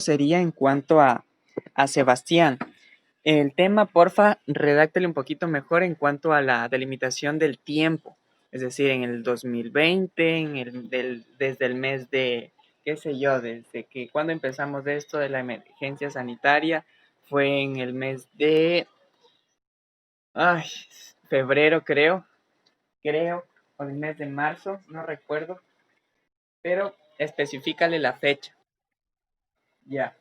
sería en cuanto a Sebastián. El tema, porfa, redáctale un poquito mejor en cuanto a la delimitación del tiempo. Es decir, en el 2020, desde el mes de, qué sé yo, desde que cuando empezamos de esto de la emergencia sanitaria, fue en el mes de, ay, febrero creo, o el mes de marzo, no recuerdo, pero especifícale la fecha. Ya.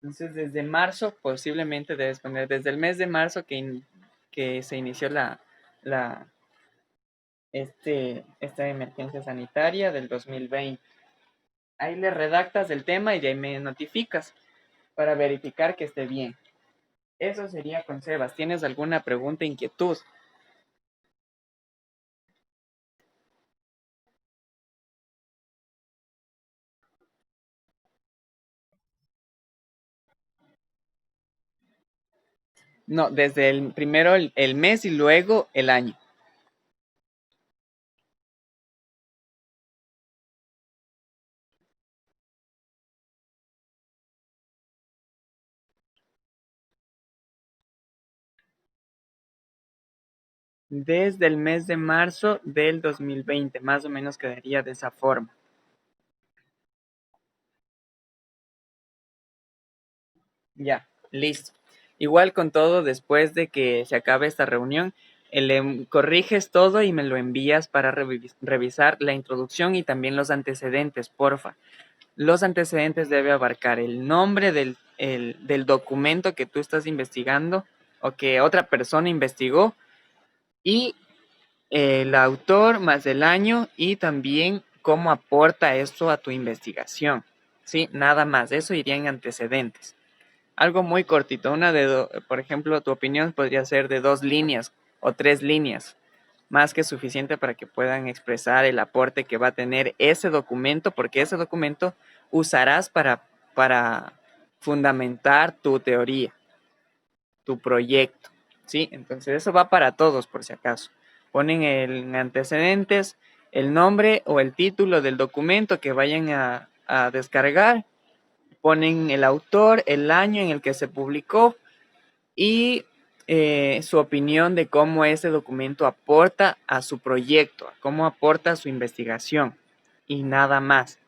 Entonces, desde marzo, posiblemente debes poner desde el mes de marzo que se inició la, esta emergencia sanitaria del 2020. Ahí le redactas el tema y de ahí me notificas para verificar que esté bien. Eso sería con Sebas. ¿Tienes alguna pregunta, inquietud? No, desde el primero el mes y luego el año. Desde el mes de marzo del 2020, más o menos quedaría de esa forma. Ya, listo. Igual con todo, después de que se acabe esta reunión, le corriges todo y me lo envías para revisar la introducción y también los antecedentes, porfa. Los antecedentes debe abarcar el nombre del documento que tú estás investigando o que otra persona investigó y el autor más el año y también cómo aporta esto a tu investigación. Sí, nada más. Eso iría en antecedentes. Algo muy cortito, por ejemplo, tu opinión podría ser de 2 líneas o 3 líneas, más que suficiente para que puedan expresar el aporte que va a tener ese documento, porque ese documento usarás para fundamentar tu teoría, tu proyecto, ¿sí? Entonces eso va para todos, por si acaso. Ponen en antecedentes el nombre o el título del documento que vayan a descargar, ponen el autor, el año en el que se publicó y su opinión de cómo ese documento aporta a su proyecto, cómo aporta a su investigación y nada más.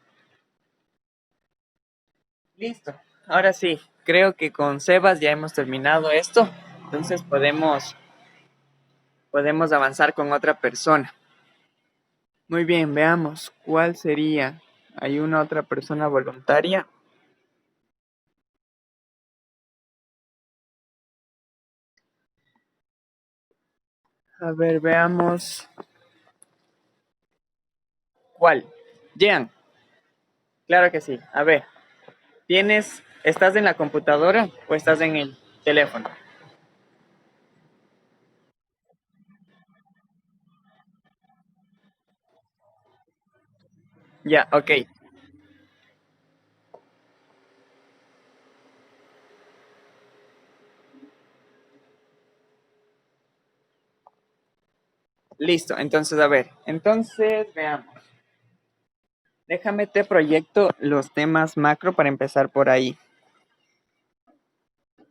Listo. Ahora sí, creo que con Sebas ya hemos terminado esto, entonces podemos avanzar con otra persona. Muy bien, veamos cuál sería. ¿Hay una otra persona voluntaria? A ver, veamos. ¿Cuál? Jean. Claro que sí. A ver, ¿estás en la computadora o estás en el teléfono? Ya, ok. Listo. Entonces, a ver. Entonces, veamos. Déjame te proyecto los temas macro para empezar por ahí.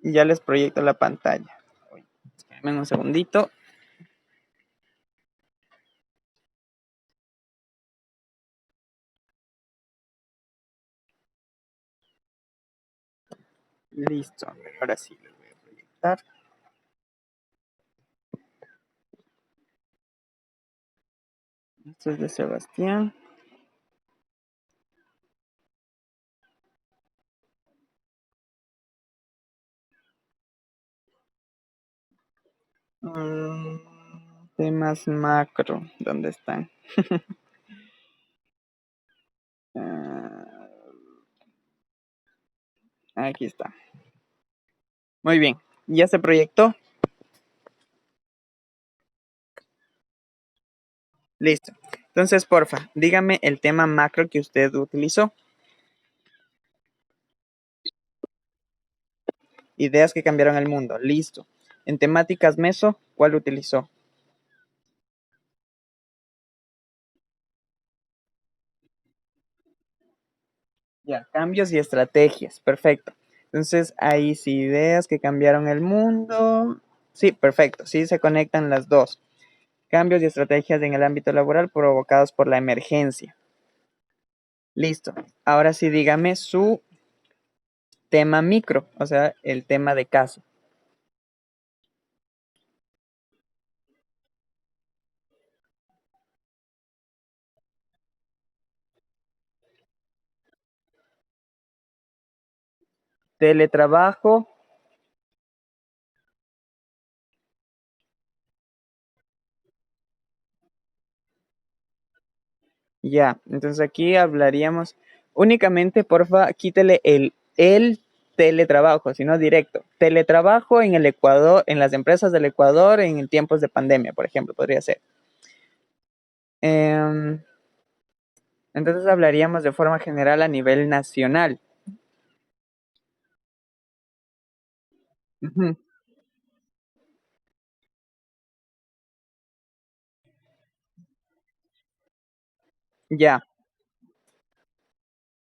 Ya les proyecto la pantalla. Espérenme un segundito. Listo. A ver, ahora sí les voy a proyectar. Esto es de Sebastián. Mm, temas macro. ¿Dónde están? Ah, aquí está. Muy bien. ¿Ya se proyectó? Listo. Entonces, porfa, dígame el tema macro que usted utilizó. Ideas que cambiaron el mundo. Listo. En temáticas meso, ¿cuál utilizó? Ya, cambios y estrategias, perfecto. Entonces, hay sí, ideas que cambiaron el mundo. Sí, perfecto, sí se conectan las dos. Cambios y estrategias en el ámbito laboral provocados por la emergencia. Listo. Ahora sí, dígame su tema micro, o sea, el tema de caso. Teletrabajo, ya. Entonces aquí hablaríamos únicamente, porfa, quítele el teletrabajo, sino directo. Teletrabajo en el Ecuador, en las empresas del Ecuador en tiempos de pandemia, por ejemplo, podría ser. Em, entonces hablaríamos de forma general a nivel nacional. Ujú, ya,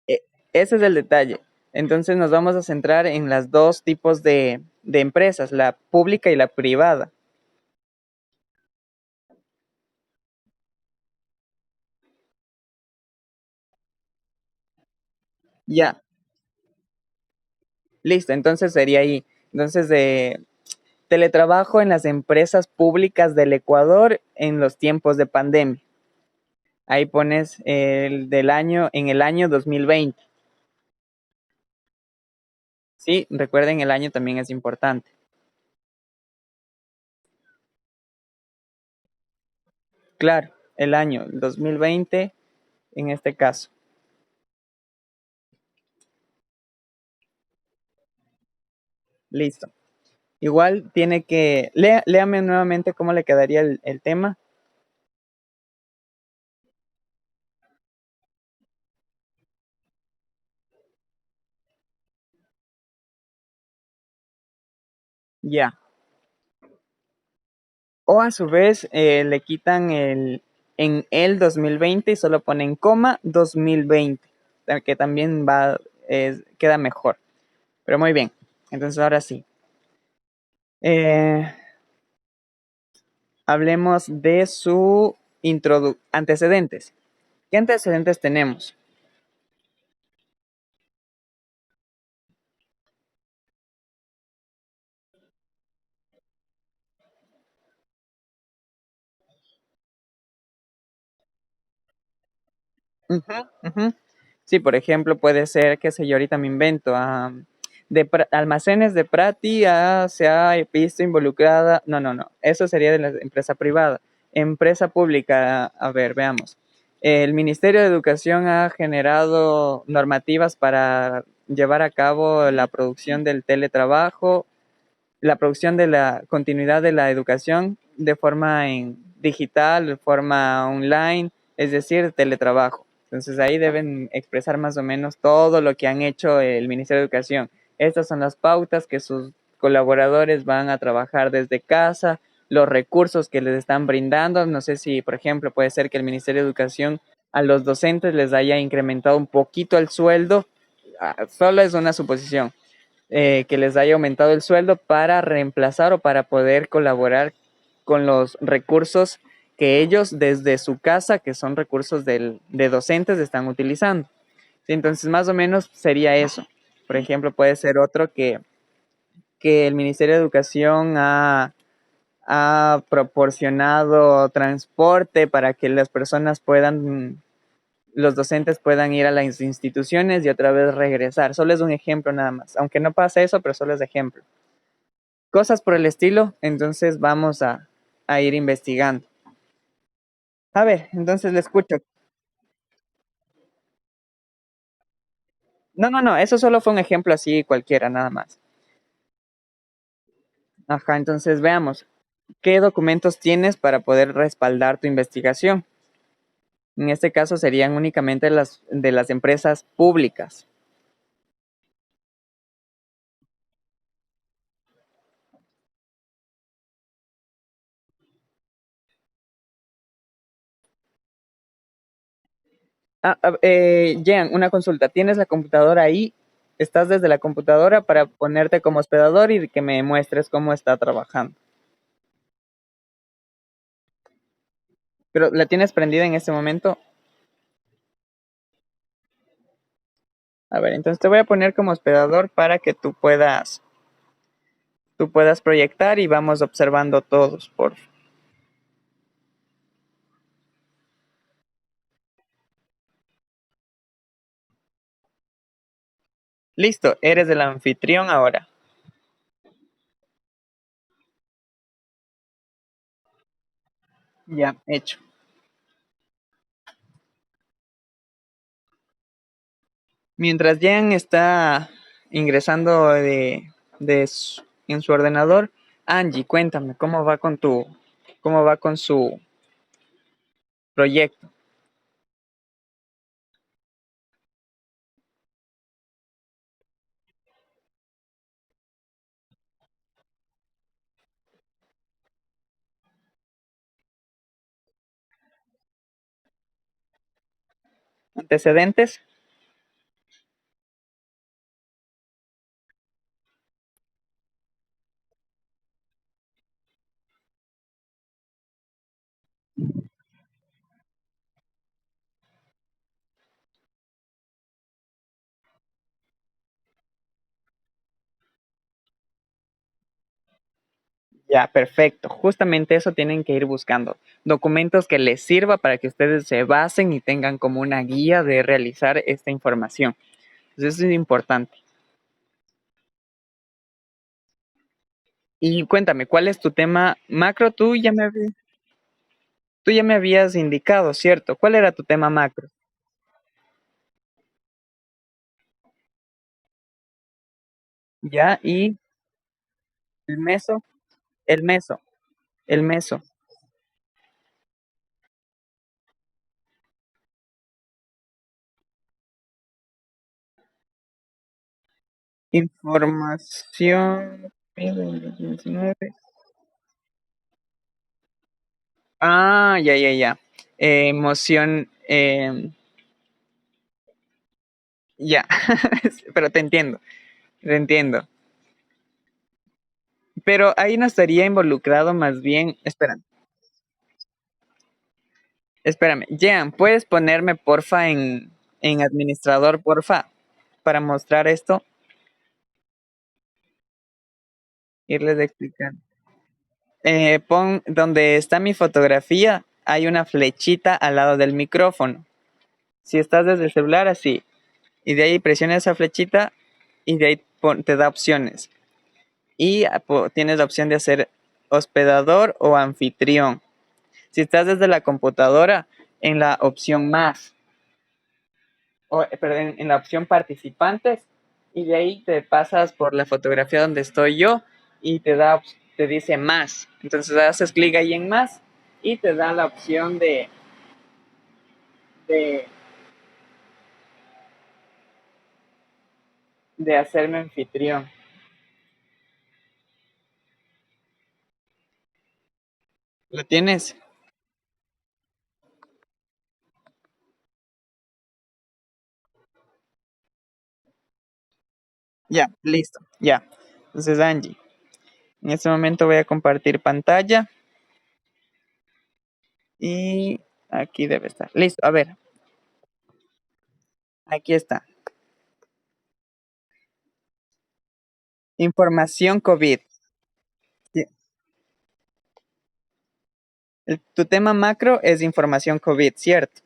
e- ese es el detalle. Entonces nos vamos a centrar en las dos tipos de empresas, la pública y la privada. Ya, listo, entonces sería ahí. Entonces, de teletrabajo en las empresas públicas del Ecuador en los tiempos de pandemia. Ahí pones el del año, en el año 2020. Sí, recuerden, el año también es importante. Claro, el año 2020 en este caso. Listo. Igual tiene que, léame nuevamente cómo le quedaría el tema. Ya. O a su vez le quitan en el 2020 y solo ponen coma 2020, que también va, queda mejor. Pero muy bien. Entonces ahora sí. Eh, hablemos de su antecedentes. ¿Qué antecedentes tenemos? Ujú, ujú. Sí, por ejemplo, puede ser, qué sé yo, ahorita me invento, almacenes de Prati se ha visto involucrada, no, no, no, eso sería de la empresa privada. Empresa pública, a ver, veamos. El Ministerio de Educación ha generado normativas para llevar a cabo la producción del teletrabajo, la producción de la continuidad de la educación de forma en digital, de forma online, es decir, teletrabajo. Entonces ahí deben expresar más o menos todo lo que han hecho el Ministerio de Educación. Estas son las pautas que sus colaboradores van a trabajar desde casa, los recursos que les están brindando. No sé si, por ejemplo, puede ser que el Ministerio de Educación a los docentes les haya incrementado un poquito el sueldo. Solo es una suposición, que les haya aumentado el sueldo para reemplazar o para poder colaborar con los recursos que ellos desde su casa, que son recursos de docentes, están utilizando. Sí, entonces, más o menos sería eso. Por ejemplo, puede ser otro que el Ministerio de Educación ha proporcionado transporte para que las personas puedan, los docentes puedan ir a las instituciones y otra vez regresar. Solo es un ejemplo nada más, aunque no pasa eso, pero solo es ejemplo. Cosas por el estilo, entonces vamos a ir investigando. A ver, entonces le escucho. No, no, no, eso solo fue un ejemplo así cualquiera, nada más. Ajá, entonces veamos. ¿Qué documentos tienes para poder respaldar tu investigación? En este caso serían únicamente las de las empresas públicas. Jean, una consulta. ¿Tienes la computadora ahí? ¿Estás desde la computadora para ponerte como hospedador y que me muestres cómo está trabajando? Pero ¿la tienes prendida en este momento? A ver, entonces te voy a poner como hospedador para que tú puedas proyectar y vamos observando todos, por favor. Listo, eres el anfitrión ahora. Ya, hecho. Mientras Jan está ingresando en su ordenador, Angie, cuéntame, cómo va con su proyecto? ¿Antecedentes? Ya, perfecto. Justamente eso tienen que ir buscando. Documentos que les sirva para que ustedes se basen y tengan como una guía de realizar esta información. Entonces, eso es importante. Y cuéntame, ¿cuál es tu tema macro? Tú ya me habías indicado, ¿cierto? ¿Cuál era tu tema macro? Ya, y el meso, el meso, el meso. Información. 19. Ah, ya, ya, ya. Emoción. Ya, pero te entiendo, te entiendo. Pero ahí no estaría involucrado más bien. Espérame. Jean, ¿puedes ponerme porfa en administrador, porfa? Para mostrar esto, irles explicando. Pon donde está mi fotografía, hay una flechita al lado del micrófono. Si estás desde el celular, así. Y de ahí presiona esa flechita y de ahí te da opciones. Y tienes la opción de hacer hospedador o anfitrión. Si estás desde la computadora, en la opción más, perdón, en la opción participantes, y de ahí te pasas por la fotografía donde estoy yo y te dice más. Entonces haces clic ahí en más y te da la opción de, de hacerme anfitrión. ¿Lo tienes? Ya, listo, ya. Entonces, Angie, en este momento voy a compartir pantalla y aquí debe estar. Listo, a ver, aquí está. Información COVID. Sí, tu tema macro es información COVID, ¿cierto?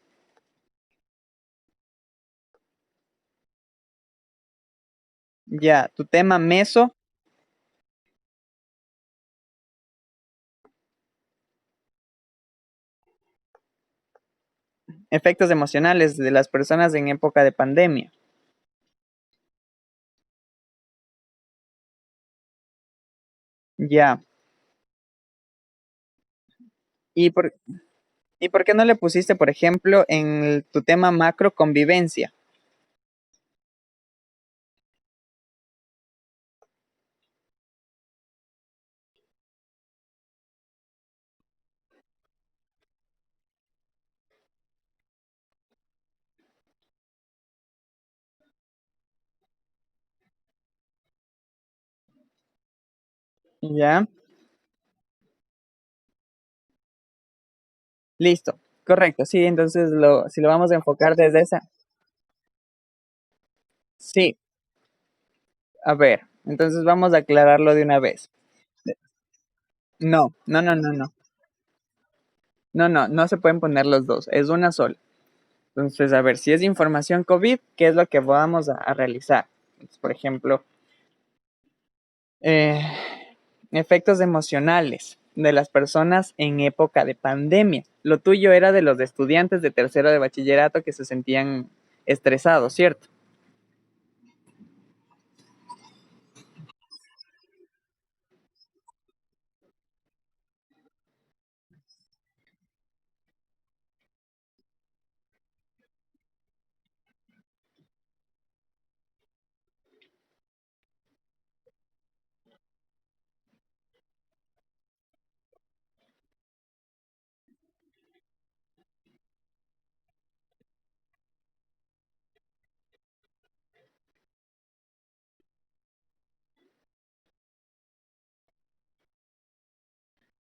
Ya, tu tema meso, efectos emocionales de las personas en época de pandemia. Ya. ¿Y por, ¿Y por qué no le pusiste, por ejemplo, en tu tema macro convivencia? Ya, listo. Correcto, sí, entonces si lo vamos a enfocar desde esa, sí, a ver, entonces vamos a aclararlo de una vez. No, no, no, no, no, no se pueden poner los dos, es una sola. Entonces, a ver, si es información COVID, ¿qué es lo que vamos a realizar? Entonces, por ejemplo, eh, efectos emocionales de las personas en época de pandemia. Lo tuyo era de los estudiantes de tercero de bachillerato que se sentían estresados, ¿cierto?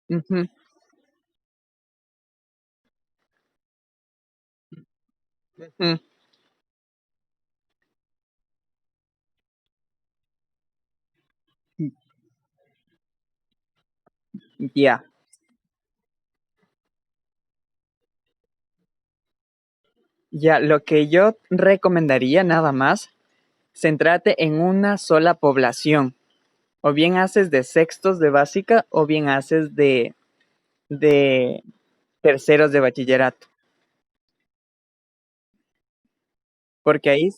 Ujú, ujú. Ya, ya, lo que yo recomendaría nada más, centrate en una sola población. O bien haces de sextos de básica o bien haces de terceros de bachillerato. Porque ahí,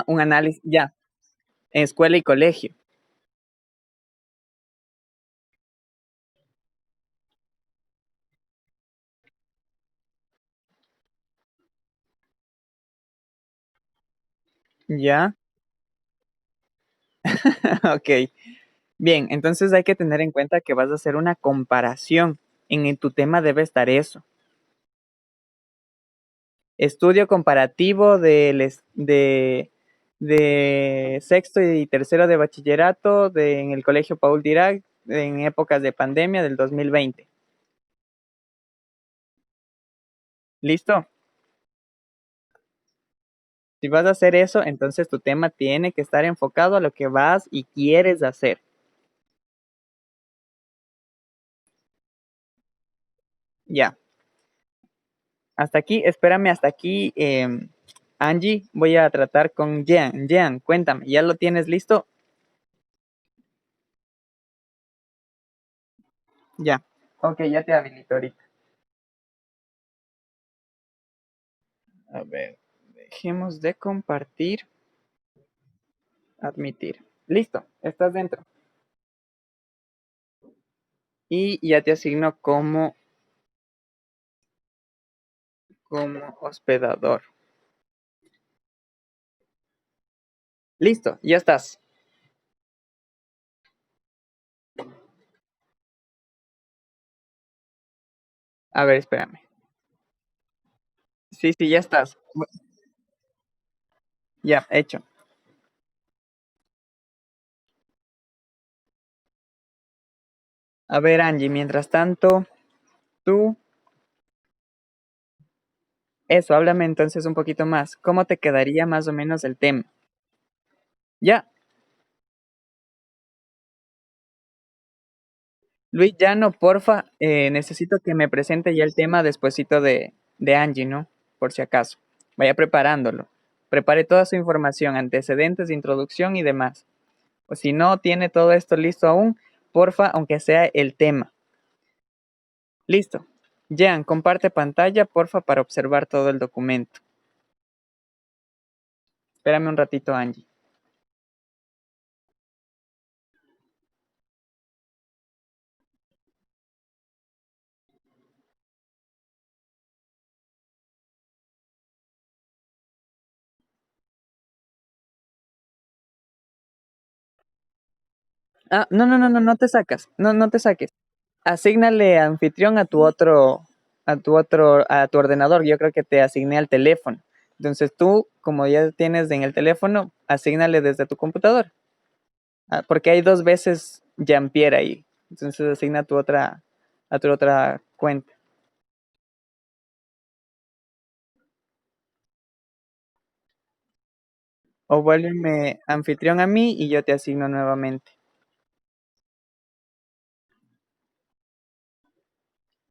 un análisis, ya, escuela y colegio. Ya, ok. Bien, entonces hay que tener en cuenta que vas a hacer una comparación. En tu tema debe estar eso. Estudio comparativo de sexto y tercero de bachillerato en el Colegio Paul Dirac en épocas de pandemia del 2020. ¿Listo? Si vas a hacer eso, entonces tu tema tiene que estar enfocado a lo que vas y quieres hacer. Ya. Hasta aquí, espérame hasta aquí. Angie, voy a tratar con Jean. Jean, cuéntame, ¿ya lo tienes listo? Ya. Ok, ya te habilito ahorita. A ver, dejemos de compartir, admitir. Listo, estás dentro. Y ya te asigno como hospedador. Listo, ya estás. A ver, espérame. Sí, sí, ya estás. Ya, hecho. A ver, Angie, mientras tanto, tú, eso, háblame entonces un poquito más. ¿Cómo te quedaría más o menos el tema? Ya, Luis Llano, porfa, necesito que me presente ya el tema despuesito de Angie, ¿no? Por si acaso. Vaya preparándolo. Prepare toda su información, antecedentes, introducción y demás. O si no tiene todo esto listo aún, porfa, aunque sea el tema. Listo. Jean, comparte pantalla, porfa, para observar todo el documento. Espérame un ratito, Angie. No, no, no, no, no te sacas. No, no te saques. Asígnale anfitrión a tu ordenador. Yo creo que te asigné al teléfono. Entonces tú, como ya tienes en el teléfono, asígnale desde tu computador. Porque hay dos veces Jean-Pierre ahí. Entonces asigna a tu otra cuenta. O vuélveme anfitrión a mí y yo te asigno nuevamente.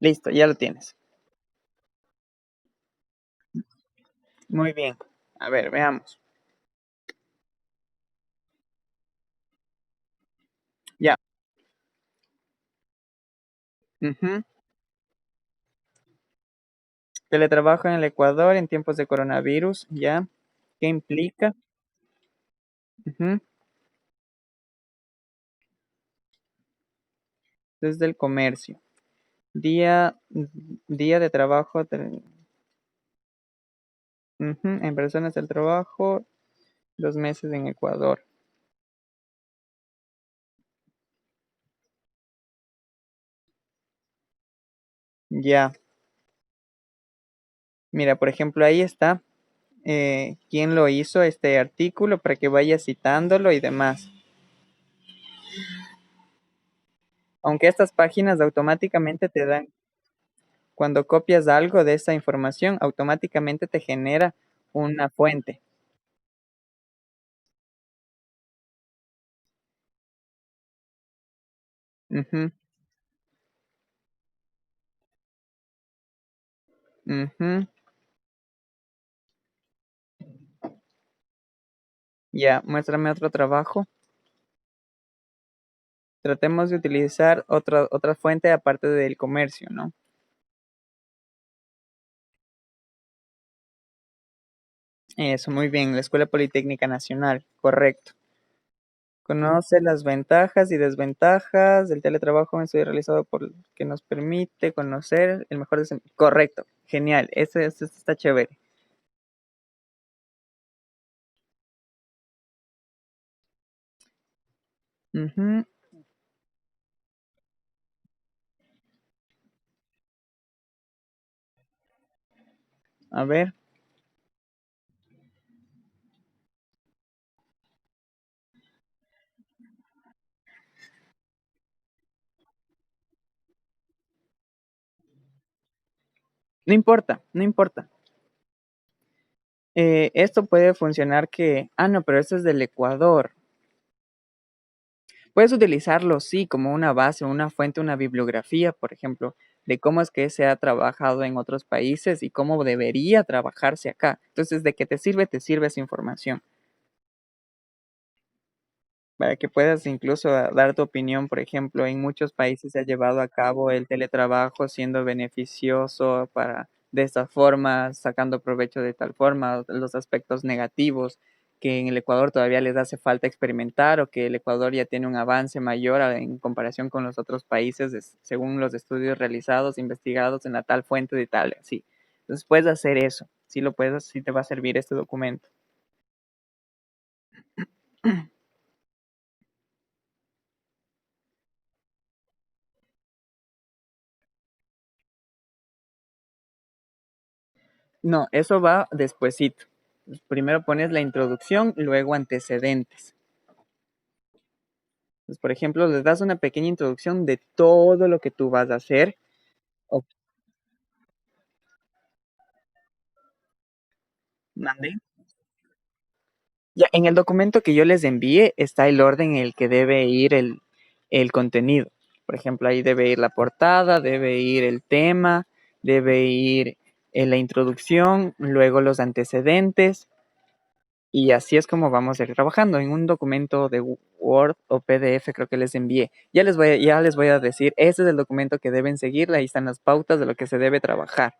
Listo, ya lo tienes. Muy bien. A ver, veamos. Ya. Ujú. Teletrabajo en el Ecuador en tiempos de coronavirus. Ya. ¿Qué implica? Ujú. Desde el comercio. Día, día de trabajo. Ujú. En personas del trabajo. 2 meses en Ecuador. Ya. Mira, por ejemplo, ahí está quién lo hizo este artículo para que vaya citándolo y demás. Aunque estas páginas automáticamente te dan, cuando copias algo de esa información, automáticamente te genera una fuente. Ujú, ujú. Ya, muéstrame otro trabajo. Tratemos de utilizar otra fuente aparte del comercio, ¿no? Eso, muy bien, la Escuela Politécnica Nacional, correcto. Conoce las ventajas y desventajas del teletrabajo en estudio realizado por que nos permite conocer el mejor desempeño. Correcto, genial, ese está chévere. Ujú. A ver, no importa, no importa. Esto puede funcionar no, pero esto es del Ecuador. Puedes utilizarlo, sí, como una base, una fuente, una bibliografía, por ejemplo, de cómo es que se ha trabajado en otros países y cómo debería trabajarse acá. Entonces, ¿de qué te sirve esa información? Para que puedas incluso dar tu opinión, por ejemplo, en muchos países se ha llevado a cabo el teletrabajo siendo beneficioso para de esta forma, sacando provecho de tal forma, los aspectos negativos que en el Ecuador todavía les hace falta experimentar o que el Ecuador ya tiene un avance mayor en comparación con los otros países según los estudios realizados, investigados en la tal fuente de tal, así. Entonces puedes hacer eso, sí lo puedes, sí te va a servir este documento. No, eso va despuesito. Primero pones la introducción, luego antecedentes. Entonces, por ejemplo, les das una pequeña introducción de todo lo que tú vas a hacer. O mande. Ya, en el documento que yo les envíe está el orden en el que debe ir el contenido. Por ejemplo, ahí debe ir la portada, debe ir el tema, debe ir la introducción, luego los antecedentes. Y así es como vamos a ir trabajando en un documento de Word o PDF, creo que les envié. Ya les voy a decir, este es el documento que deben seguir, ahí están las pautas de lo que se debe trabajar,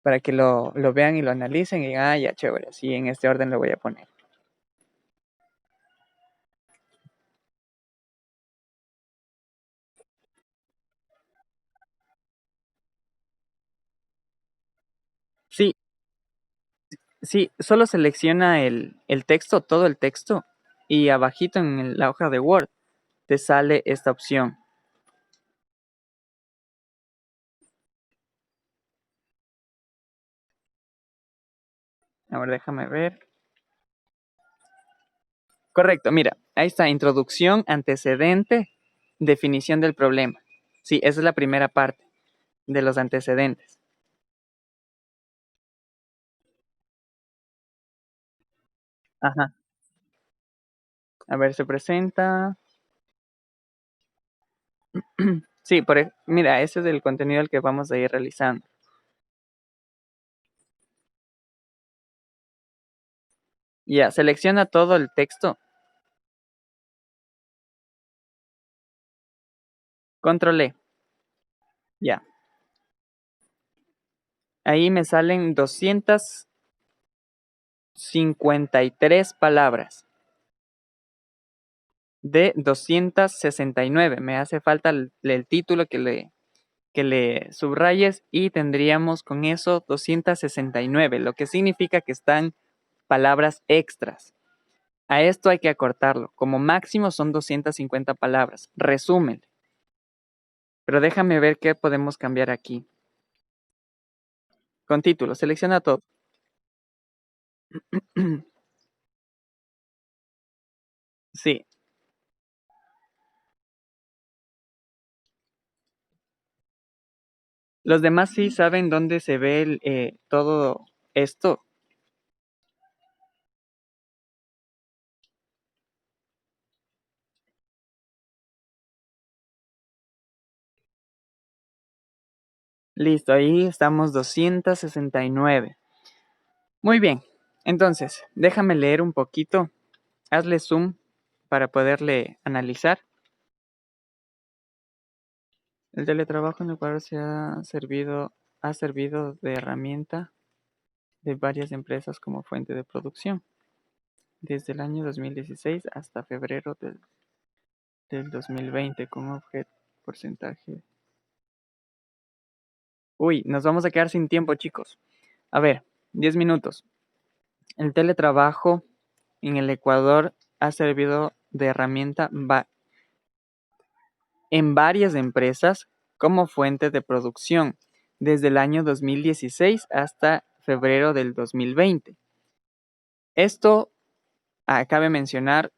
para que lo vean y lo analicen y digan, ya, chévere, sí, en este orden lo voy a poner. Sí, sí, solo selecciona el texto, todo el texto, y abajito en la hoja de Word te sale esta opción. A ver, déjame ver. Correcto, mira, ahí está, introducción, antecedente, definición del problema. Sí, esa es la primera parte de los antecedentes. Ajá. A ver, se presenta. Sí, mira, ese es el contenido al que vamos a ir realizando. Ya, selecciona todo el texto. Control E. Ya. Ahí me salen 253 palabras de 269. Me hace falta el título que le subrayes y tendríamos con eso 269, lo que significa que están palabras extras. A esto hay que acortarlo. Como máximo son 250 palabras. Resumen. Pero déjame ver qué podemos cambiar aquí. Con título, selecciona todo. Sí. Los demás sí saben dónde se ve todo esto. Listo, ahí estamos 269. Muy bien. Entonces, déjame leer un poquito. Hazle zoom para poderle analizar. El teletrabajo en Ecuador ha servido de herramienta de varias empresas como fuente de producción, desde el año 2016 hasta febrero del 2020, con objeto porcentaje. Uy, nos vamos a quedar sin tiempo, chicos. A ver, 10 minutos. El teletrabajo en el Ecuador ha servido de herramienta en varias empresas como fuente de producción, desde el año 2016 hasta febrero del 2020. Esto, cabe mencionar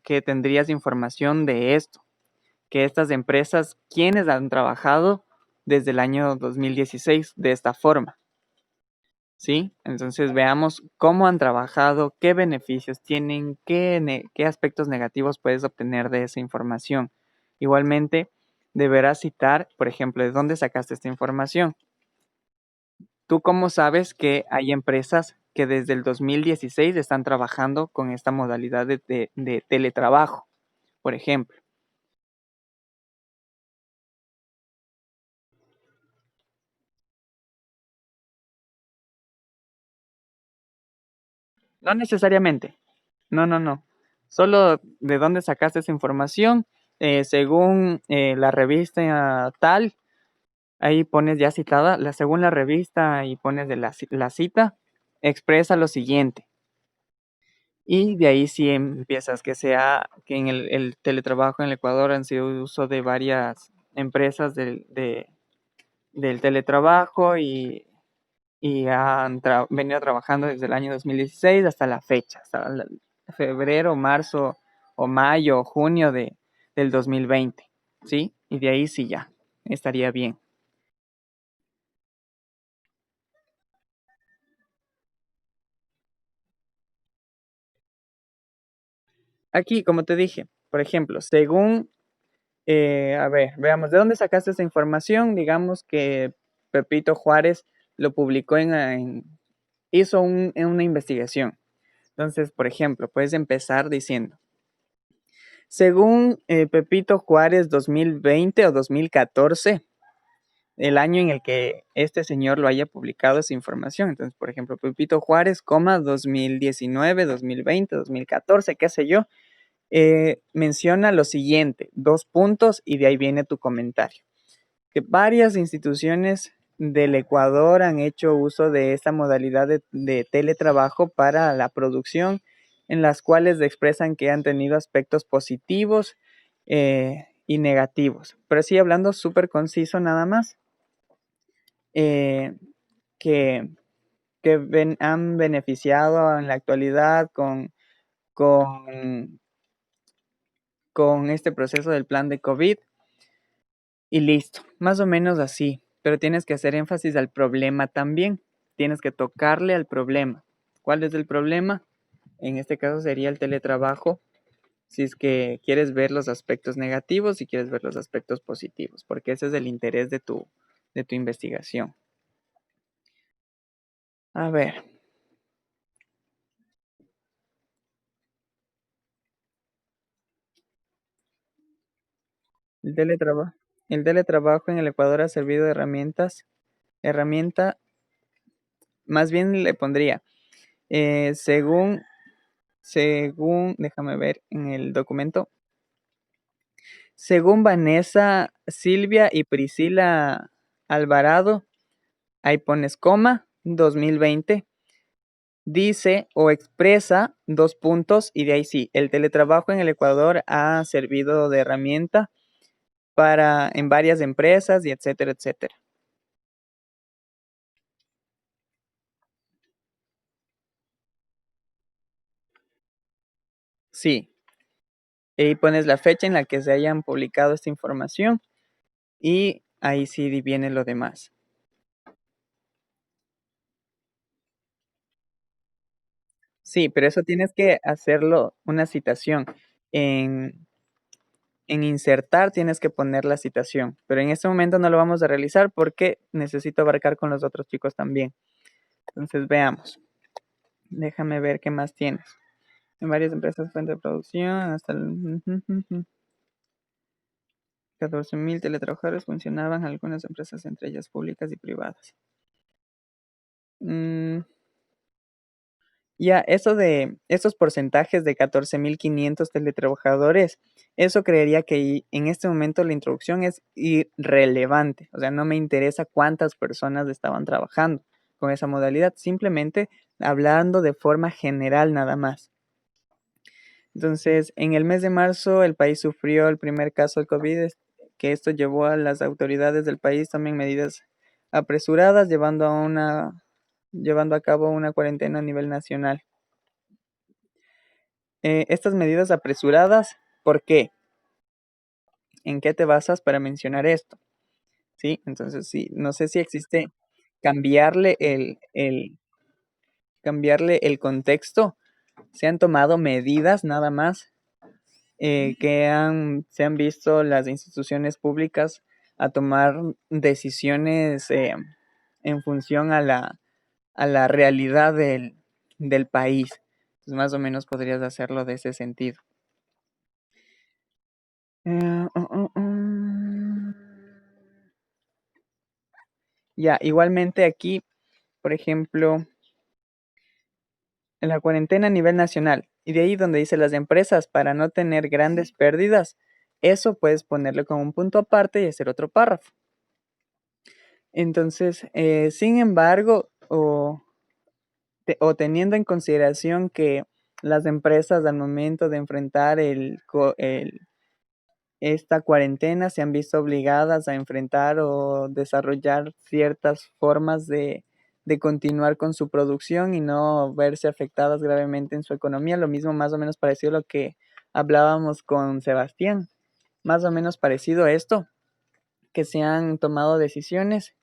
que tendrías información de esto, que estas empresas, quienes han trabajado desde el año 2016 de esta forma, ¿sí? Entonces veamos cómo han trabajado, qué beneficios tienen, qué aspectos negativos puedes obtener de esa información. Igualmente, deberás citar, por ejemplo, de dónde sacaste esta información. ¿Tú cómo sabes que hay empresas que desde el 2016 están trabajando con esta modalidad de teletrabajo, por ejemplo? No necesariamente. No, no, no. Solo de dónde sacaste esa información, según la revista tal, ahí pones ya citada, según la revista y pones de la cita, expresa lo siguiente. Y de ahí sí empiezas que en el teletrabajo en el Ecuador han sido uso de varias empresas del teletrabajo y han venido trabajando desde el año 2016 hasta la fecha, hasta febrero, marzo o mayo o junio del 2020, ¿sí? Y de ahí sí ya, estaría bien. Aquí, como te dije, por ejemplo, según, a ver, veamos, ¿de dónde sacaste esa información? Digamos que Pepito Juárez lo publicó hizo una investigación. Entonces, por ejemplo, puedes empezar diciendo, según Pepito Juárez 2020 o 2014, el año en el que este señor lo haya publicado esa información. Entonces, por ejemplo, Pepito Juárez, 2019, 2020, 2014, qué sé yo, menciona lo siguiente, dos puntos y de ahí viene tu comentario. Que varias instituciones del Ecuador han hecho uso de esta modalidad de teletrabajo para la producción, en las cuales expresan que han tenido aspectos positivos y negativos. Pero sí, hablando súper conciso nada más, eh, que, que han beneficiado en la actualidad con, con este proceso del plan de COVID y listo, más o menos así, pero tienes que hacer énfasis al problema también, tienes que tocarle al problema. ¿Cuál es el problema? En este caso sería el teletrabajo, si es que quieres ver los aspectos negativos y quieres ver los aspectos positivos, porque ese es el interés de tu investigación. A ver, el teletrabajo. El teletrabajo en el Ecuador ha servido de herramienta, más bien le pondría, según, déjame ver en el documento, según Vanessa, Silvia y Priscila Alvarado, ahí pones coma, 2020, dice o expresa dos puntos y de ahí sí, el teletrabajo en el Ecuador ha servido de herramienta para en varias empresas y etcétera, etcétera. Sí, ahí pones la fecha en la que se hayan publicado esta información y ahí sí viene lo demás. Sí, pero eso tienes que hacerlo una citación. En, en insertar tienes que poner la citación, pero en este momento no lo vamos a realizar porque necesito abarcar con los otros chicos también. Entonces veamos. Déjame ver qué más tienes. En varias empresas fuente de producción, hasta el 14.000 teletrabajadores funcionaban algunas empresas, entre ellas públicas y privadas. Mm, ya, eso de esos porcentajes de 14.500 teletrabajadores, eso creería que en este momento la introducción es irrelevante. O sea, no me interesa cuántas personas estaban trabajando con esa modalidad, simplemente hablando de forma general nada más. Entonces, en el mes de marzo, el país sufrió el primer caso de COVID, que esto llevó a las autoridades del país también medidas apresuradas, llevando a cabo una cuarentena a nivel nacional. Estas medidas apresuradas, ¿por qué? ¿En qué te basas para mencionar esto? ¿Sí? Entonces, sí, no sé si existe cambiarle cambiarle el contexto. Se han tomado medidas nada más se han visto las instituciones públicas a tomar decisiones en función a la realidad del país. Entonces, más o menos podrías hacerlo de ese sentido. Ya, igualmente aquí, por ejemplo, en la cuarentena a nivel nacional, y de ahí donde dice las empresas para no tener grandes pérdidas, eso puedes ponerle como un punto aparte y hacer otro párrafo. Entonces, sin embargo, o teniendo en consideración que las empresas al momento de enfrentar esta cuarentena se han visto obligadas a enfrentar o desarrollar ciertas formas de continuar con su producción y no verse afectadas gravemente en su economía. Lo mismo más o menos parecido a lo que hablábamos con Sebastián. Más o menos parecido a esto, que se han tomado decisiones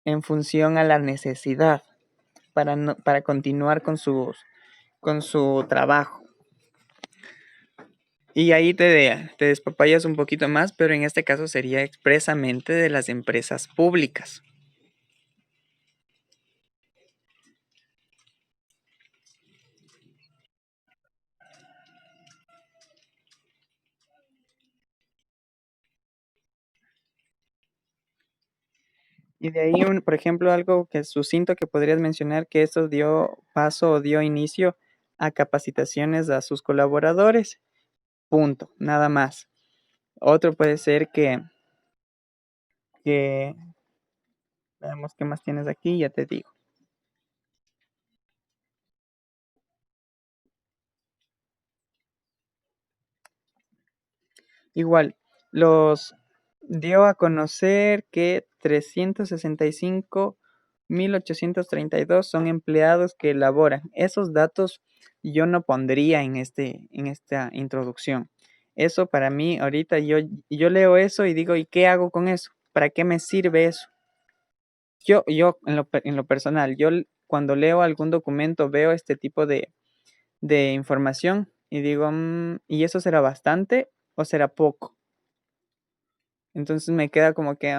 en función a la necesidad para continuar con su trabajo. Y ahí te despapayas un poquito más, pero en este caso sería expresamente de las empresas públicas. Y de ahí, por ejemplo, algo que es sucinto que podrías mencionar, que esto dio paso o dio inicio a capacitaciones a sus colaboradores. Punto, nada más. Otro puede ser que veamos qué más tienes aquí, ya te digo. Igual, los dio a conocer que 365 1832 son empleados que elaboran. Esos datos yo no pondría en esta introducción. Eso para mí, ahorita yo leo eso y digo, ¿y qué hago con eso? ¿Para qué me sirve eso? Yo en lo personal, cuando leo algún documento veo este tipo de información y digo, ¿y eso será bastante o será poco? Entonces me queda como que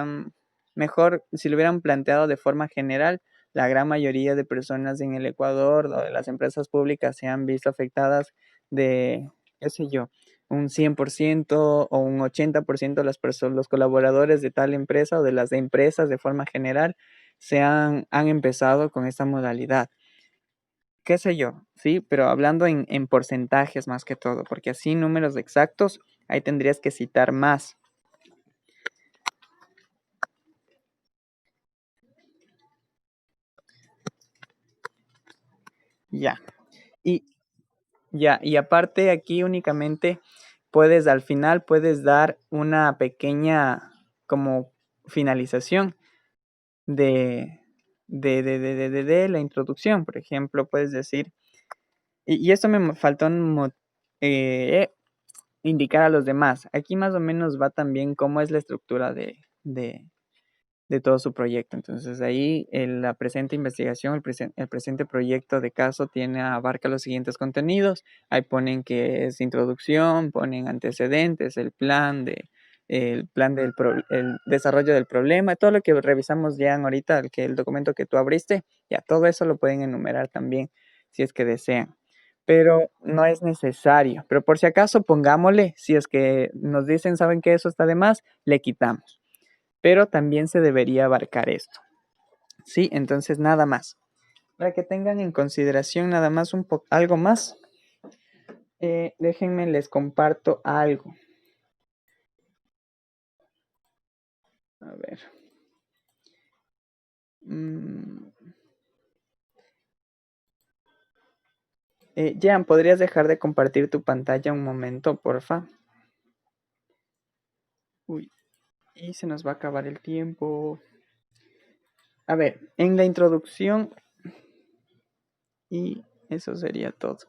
mejor si lo hubieran planteado de forma general, la gran mayoría de personas en el Ecuador o de las empresas públicas se han visto afectadas de, qué sé yo, un 100% o un 80% de las personas, los colaboradores de tal empresa o de las empresas de forma general han empezado con esta modalidad. Qué sé yo, sí, pero hablando en porcentajes más que todo, porque así números exactos, ahí tendrías que citar más. Ya. Y ya, y aparte aquí únicamente al final puedes dar una pequeña como finalización de, de la introducción. Por ejemplo, puedes decir, y esto me faltó eh, indicar a los demás. Aquí más o menos va también cómo es la estructura de todo su proyecto. Entonces ahí la presente investigación, el presente proyecto de caso abarca los siguientes contenidos. Ahí ponen que es introducción, ponen antecedentes, el plan el desarrollo del problema, todo lo que revisamos ya ahorita, el documento que tú abriste, ya todo eso lo pueden enumerar también si es que desean. Pero no es necesario. Pero por si acaso, pongámosle, si es que nos dicen, saben que eso está de más, le quitamos, pero también se debería abarcar esto. Sí, entonces nada más. Para que tengan en consideración nada más algo más, déjenme les comparto algo. A ver. Jan, ¿podrías dejar de compartir tu pantalla un momento, porfa? Uy, y se nos va a acabar el tiempo. A ver, en la introducción, y eso sería todo.